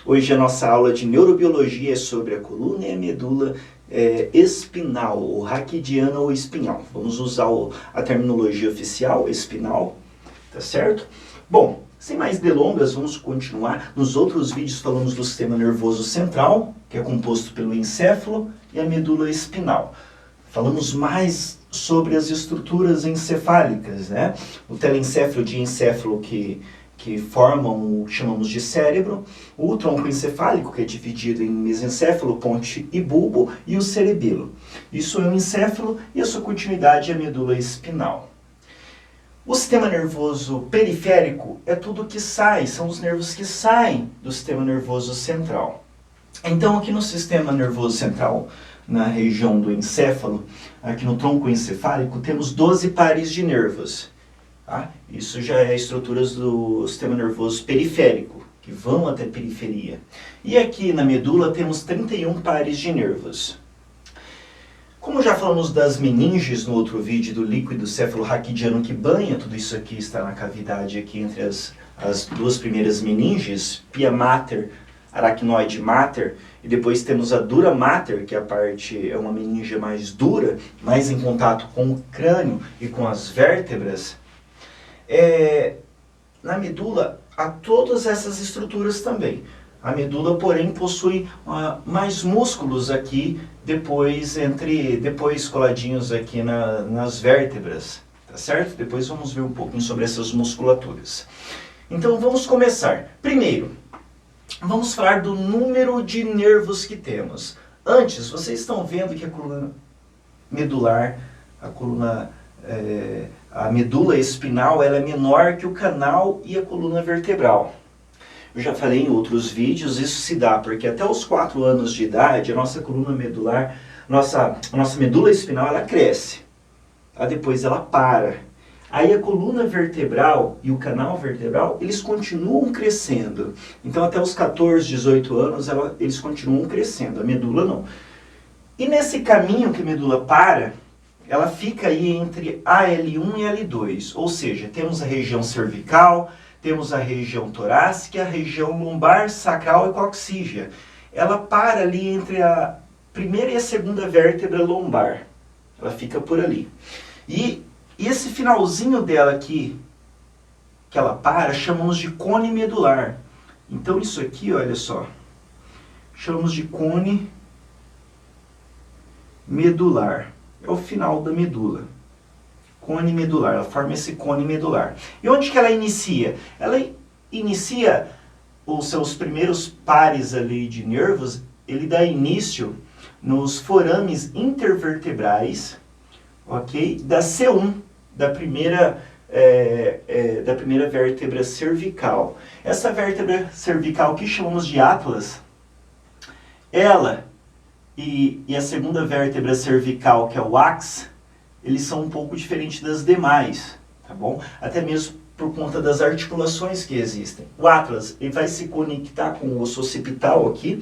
Hoje a nossa aula de neurobiologia é sobre a coluna e a medula espinal, ou raquidiana ou espinhal. Vamos usar a terminologia oficial, espinal, tá certo? Bom, sem mais delongas, vamos continuar. Nos outros vídeos falamos do sistema nervoso central, que é composto pelo encéfalo, e a medula espinal. Falamos mais sobre as estruturas encefálicas, né? O telencéfalo e o diencéfalo que formam o que chamamos de cérebro, o tronco encefálico, que é dividido em mesencéfalo, ponte e bulbo, e o cerebelo. Isso é o encéfalo e a sua continuidade é a medula espinal. O sistema nervoso periférico é tudo que sai, são os nervos que saem do sistema nervoso central. Então, aqui no sistema nervoso central, na região do encéfalo, aqui no tronco encefálico, temos 12 pares de nervos. Tá? Isso já é estruturas do sistema nervoso periférico, que vão até a periferia. E aqui na medula temos 31 pares de nervos. Como já falamos das meninges no outro vídeo, do líquido cefalorraquidiano que banha, tudo isso aqui está na cavidade aqui entre as duas primeiras meninges, pia mater, aracnoide mater, e depois temos a dura mater, que é uma meninge mais dura, mais em contato com o crânio e com as vértebras. Na medula há todas essas estruturas também. A medula, porém, possui mais músculos aqui, depois coladinhos aqui nas vértebras, tá certo? Depois vamos ver um pouquinho sobre essas musculaturas. Então vamos começar. Primeiro, vamos falar do número de nervos que temos. Antes, vocês estão vendo que a coluna medular, a medula espinal, ela é menor que o canal e a coluna vertebral. Eu já falei em outros vídeos, isso se dá porque até os 4 anos de idade, a nossa coluna medular, a nossa medula espinal, ela cresce. Depois ela para. Aí a coluna vertebral e o canal vertebral, eles continuam crescendo. Então até os 14, 18 anos, eles continuam crescendo, a medula não. E nesse caminho que a medula para, ela fica aí entre AL1 e L2, ou seja, temos a região cervical, temos a região torácica, a região lombar, sacral e coxígea. Ela para ali entre a primeira e a segunda vértebra lombar. Ela fica por ali. E esse finalzinho dela aqui, que ela para, chamamos de cone medular. Então isso aqui, olha só, chamamos de cone medular. É o final da medula. Cone medular, ela forma esse cone medular. E onde que ela inicia? Ela inicia os seus primeiros pares ali de nervos, ele dá início nos forames intervertebrais, ok? Da C1, da primeira vértebra cervical. Essa vértebra cervical que chamamos de atlas, ela e a segunda vértebra cervical, que é o axis, eles são um pouco diferentes das demais, tá bom? Até mesmo por conta das articulações que existem. O atlas, ele vai se conectar com o osso occipital aqui,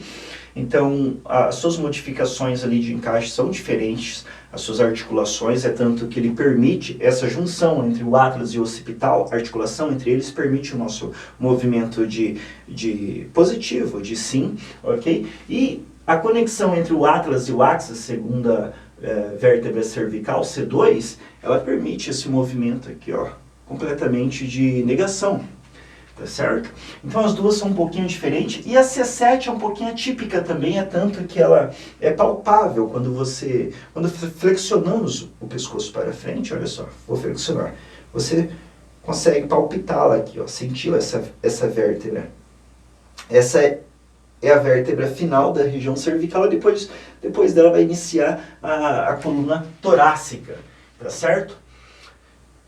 então as suas modificações ali de encaixe são diferentes, as suas articulações, é tanto que ele permite essa junção entre o atlas e o occipital, a articulação entre eles permite o nosso movimento de positivo, de sim, ok? E a conexão entre o atlas e o axis, segunda vértebra cervical, C2, ela permite esse movimento aqui, ó, completamente de negação, tá certo? Então as duas são um pouquinho diferentes, e a C7 é um pouquinho atípica também, é tanto que ela é palpável quando flexionamos o pescoço para frente, olha só, vou flexionar, você consegue palpitá-la aqui, ó, senti-la, essa vértebra. Essa é a vértebra final da região cervical, e depois dela vai iniciar a coluna torácica, tá certo?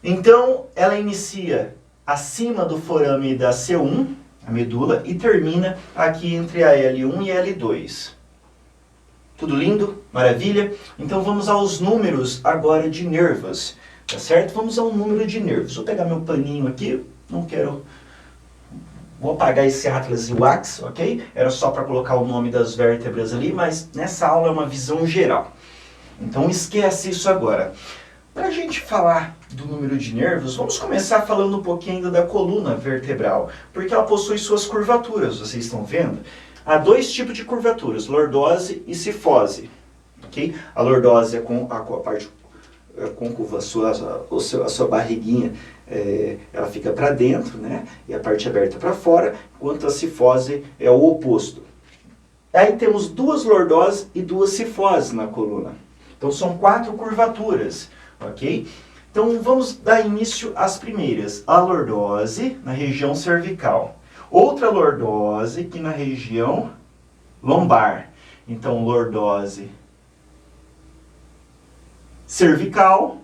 Então, ela inicia acima do forame da C1, a medula, e termina aqui entre a L1 e a L2. Tudo lindo? Maravilha? Então vamos aos números agora de nervos, tá certo? Vamos ao número de nervos. Vou pegar meu paninho aqui, vou apagar esse atlas e o axis, ok? Era só para colocar o nome das vértebras ali, mas nessa aula é uma visão geral. Então esquece isso agora. Para a gente falar do número de nervos, vamos começar falando um pouquinho ainda da coluna vertebral, porque ela possui suas curvaturas, vocês estão vendo? Há dois tipos de curvaturas, lordose e cifose. Okay? A lordose é com a parte côncava, a sua barriguinha, ela fica para dentro, né? E a parte aberta para fora, enquanto a cifose é o oposto. Aí temos duas lordoses e duas cifoses na coluna. Então são 4 curvaturas, ok? Então vamos dar início às primeiras. A lordose na região cervical. Outra lordose aqui na região lombar. Então lordose cervical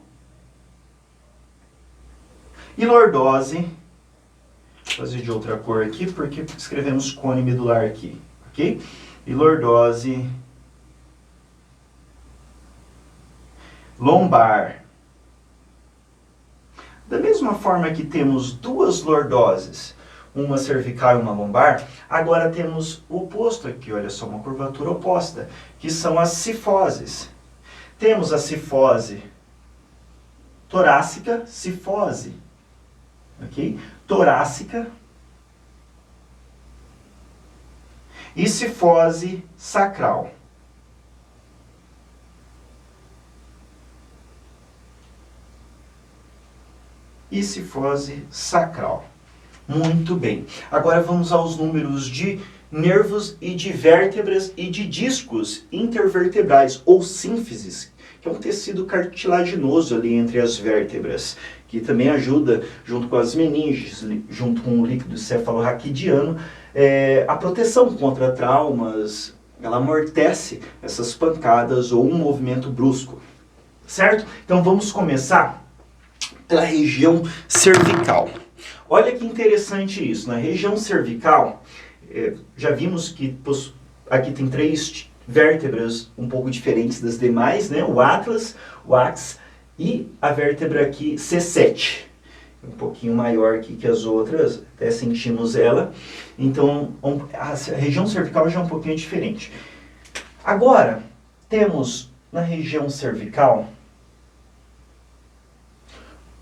e lordose, vou fazer de outra cor aqui porque escrevemos cone medular aqui, ok? E lordose lombar. Da mesma forma que temos duas lordoses, uma cervical e uma lombar, agora temos o oposto aqui, olha só, uma curvatura oposta, que são as cifoses. Temos a cifose torácica, cifose, ok? Torácica e cifose sacral. E cifose sacral. Muito bem. Agora vamos aos números de nervos e de vértebras e de discos intervertebrais, ou sínfises, que é um tecido cartilaginoso ali entre as vértebras, que também ajuda, junto com as meninges, junto com o líquido cefalorraquidiano, a proteção contra traumas. Ela amortece essas pancadas ou um movimento brusco, certo? Então vamos começar pela região cervical. Olha que interessante isso, na região cervical, já vimos que aqui tem 3 vértebras um pouco diferentes das demais, né? O atlas, o axis e a vértebra aqui C7. Um pouquinho maior aqui que as outras, até sentimos ela. Então, a região cervical já é um pouquinho diferente. Agora, temos na região cervical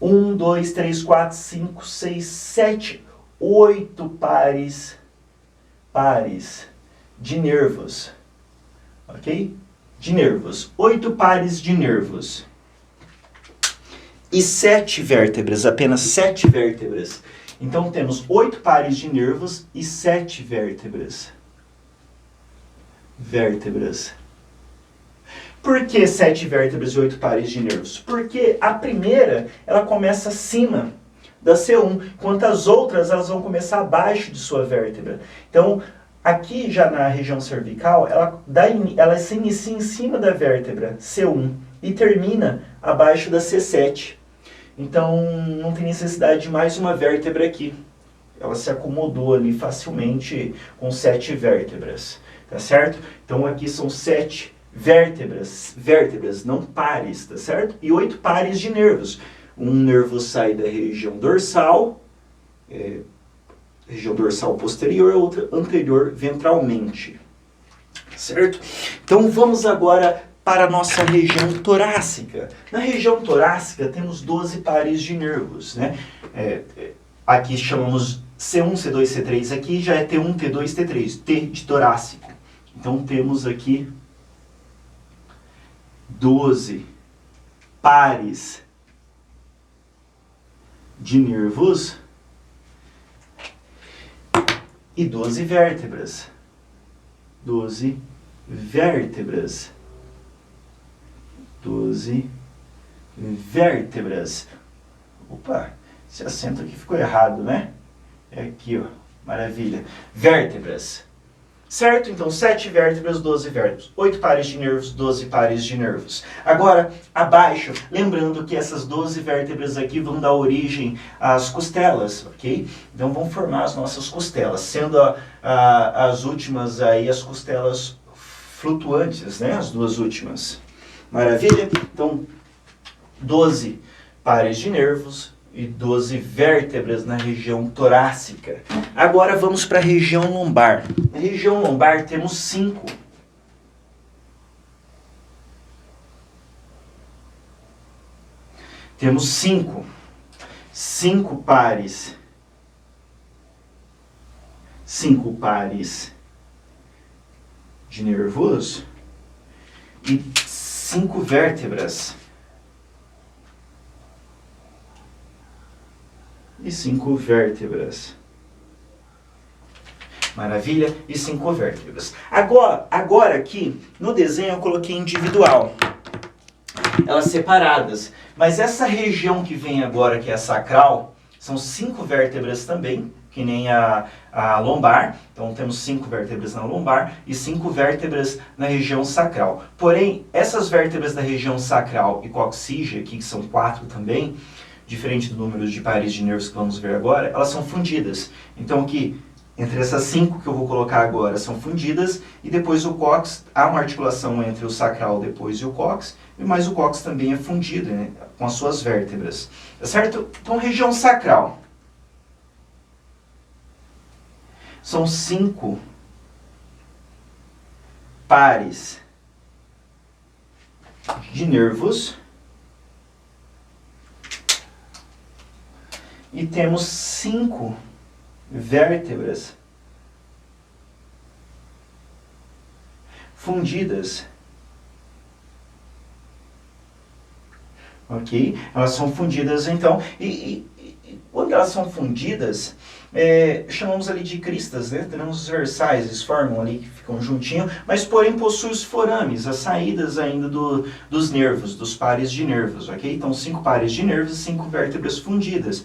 1, 2, 3, 4, 5, 6, 7, 8 pares de nervos, ok? De nervos, 8 pares de nervos. E 7 vértebras, apenas 7 vértebras. Então temos 8 pares de nervos e 7 vértebras. Por que 7 vértebras e 8 pares de nervos? Porque a primeira, ela começa acima da C1, enquanto as outras elas vão começar abaixo de sua vértebra. Então, aqui já na região cervical, ela se inicia em cima da vértebra C1 e termina abaixo da C7. Então, não tem necessidade de mais uma vértebra aqui. Ela se acomodou ali facilmente com 7 vértebras, tá certo? Então, aqui são 7 vértebras, não pares, tá certo? E 8 pares de nervos. Um nervo sai da região dorsal, região dorsal posterior, outra anterior ventralmente, certo? Então vamos agora para a nossa região torácica. Na região torácica temos 12 pares de nervos, né? Aqui chamamos C1, C2, C3, aqui já é T1, T2, T3, T de torácico. Então temos aqui 12 pares de nervos e 12 vértebras. 12 vértebras. 12 vértebras. Opa, esse acento aqui ficou errado, né? É aqui, ó. Maravilha. Vértebras. Certo? Então, 7 vértebras, 12 vértebras. 8 pares de nervos, 12 pares de nervos. Agora, abaixo, lembrando que essas 12 vértebras aqui vão dar origem às costelas, ok? Então, vão formar as nossas costelas, sendo as últimas aí as costelas flutuantes, né? As duas últimas. Maravilha? Então, 12 pares de nervos e 12 vértebras na região torácica. Agora vamos para a região lombar. Na região lombar temos 5. Temos 5 pares. 5 pares de nervos e 5 vértebras. E 5 vértebras. Maravilha? E 5 vértebras. Agora aqui, no desenho eu coloquei individual. Elas separadas. Mas essa região que vem agora, que é a sacral, são 5 vértebras também, que nem a lombar. Então temos 5 vértebras na lombar e 5 vértebras na região sacral. Porém, essas vértebras da região sacral e coxígea, aqui que são 4 também, diferente do número de pares de nervos que vamos ver agora, elas são fundidas. Então aqui, entre essas 5 que eu vou colocar agora, são fundidas, e depois o cóccix, há uma articulação entre o sacral depois e o cóccix, mas o cóccix também é fundido, né, com as suas vértebras. Tá certo? Então, região sacral. São 5 pares de nervos. E temos 5 vértebras fundidas. Ok? Elas são fundidas, então, e quando elas são fundidas, chamamos ali de cristas, né? Temos os versais, eles formam ali, que ficam juntinho, mas porém possuem os forames, as saídas ainda dos nervos, dos pares de nervos, ok? Então 5 pares de nervos e 5 vértebras fundidas.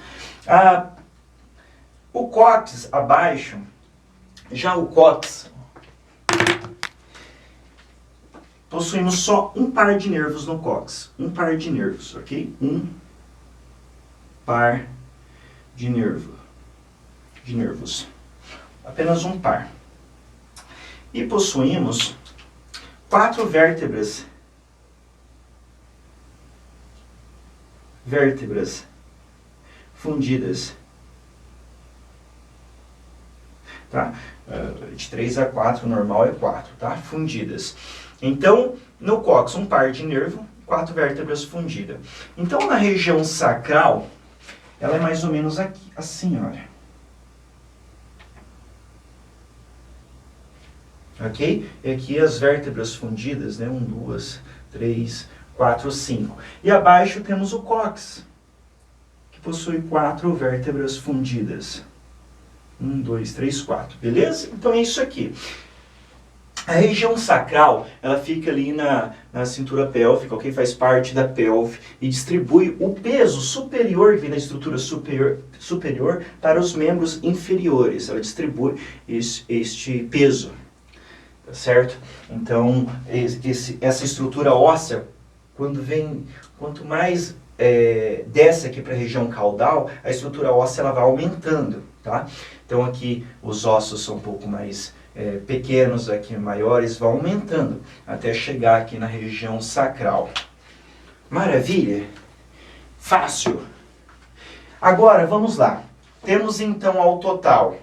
O cóccix abaixo, já o cóccix, possuímos só um par de nervos no cóccix. Um par de nervos, ok? Um par de nervos. Apenas um par. E possuímos 4 vértebras. Fundidas. Tá? De 3 a 4, normal é 4, tá? Fundidas. Então, no cóccix, um par de nervo, 4 vértebras fundidas. Então, na região sacral, ela é mais ou menos aqui, assim, olha. Ok? E aqui as vértebras fundidas, né? 1, 2, 3, 4, 5. E abaixo temos o cóccix, que possui 4 vértebras fundidas. 1, 2, 3, 4. Beleza? Então é isso aqui. A região sacral, ela fica ali na cintura pélvica, ok? Faz parte da pelve e distribui o peso superior, que vem da estrutura superior, para os membros inferiores. Ela distribui este peso, tá certo? Então, essa estrutura óssea, quanto mais desce aqui para a região caudal, a estrutura óssea ela vai aumentando, tá? Então aqui os ossos são um pouco mais pequenos, aqui maiores, vão aumentando até chegar aqui na região sacral. Maravilha? Fácil. Agora, vamos lá. Temos então ao total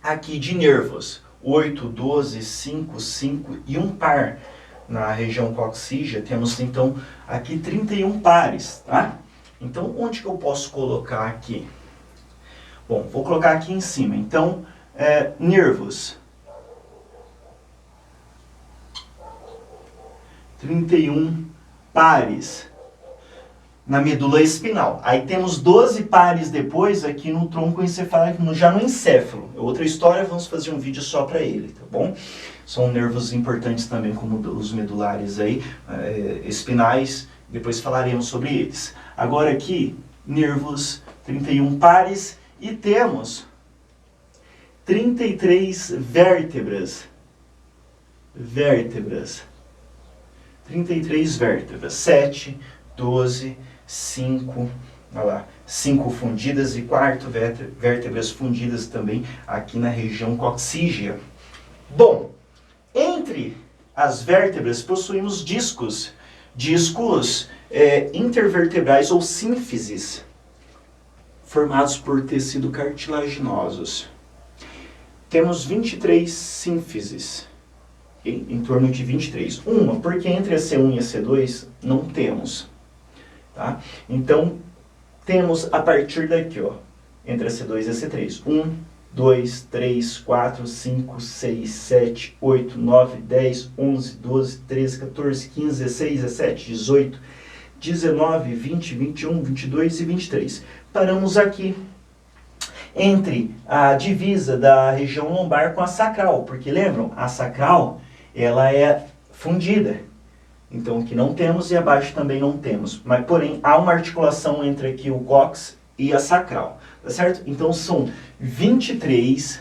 aqui de nervos 8, 12, 5, 5 e um par. Na região coxígea temos então aqui 31 pares, tá? Então, onde que eu posso colocar aqui? Bom, vou colocar aqui em cima. Então, nervos. 31 pares na medula espinal. Aí temos 12 pares depois aqui no tronco encefálico, já no encéfalo. É outra história, vamos fazer um vídeo só para ele, tá bom? São nervos importantes também, como os medulares aí, espinais, depois falaremos sobre eles. Agora aqui, nervos, 31 pares, e temos 33 vértebras. 33 vértebras, 7, 12, 5, olha lá, 5 fundidas e 4 vértebras fundidas também aqui na região coxígea. Bom, entre as vértebras possuímos discos intervertebrais ou sínfises, formados por tecido cartilaginosos. Temos 23 sínfises. Em torno de 23. Uma, porque entre a C1 e a C2 não temos. tá? Então, temos a partir daqui, ó, entre a C2 e a C3. 1, 2, 3, 4, 5, 6, 7, 8, 9, 10, 11, 12, 13, 14, 15, 16, 17, 18, 19, 20, 21, 22 e 23. Paramos aqui entre a divisa da região lombar com a sacral, porque lembram, a sacral ela é fundida. Então aqui não temos e abaixo também não temos. Mas porém há uma articulação entre aqui o cóccix e a sacral, tá certo? Então são 23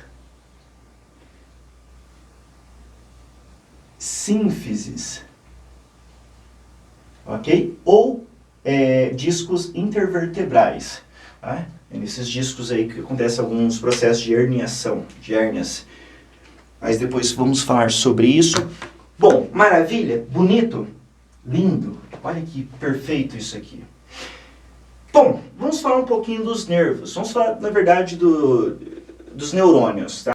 sínfises, ok? Ou discos intervertebrais, tá? É nesses discos aí que acontecem alguns processos de herniação, de hérnias. Mas depois vamos falar sobre isso. Bom, maravilha, bonito, lindo. Olha que perfeito isso aqui. Bom, vamos falar um pouquinho dos nervos. Vamos falar, na verdade, dos neurônios, tá?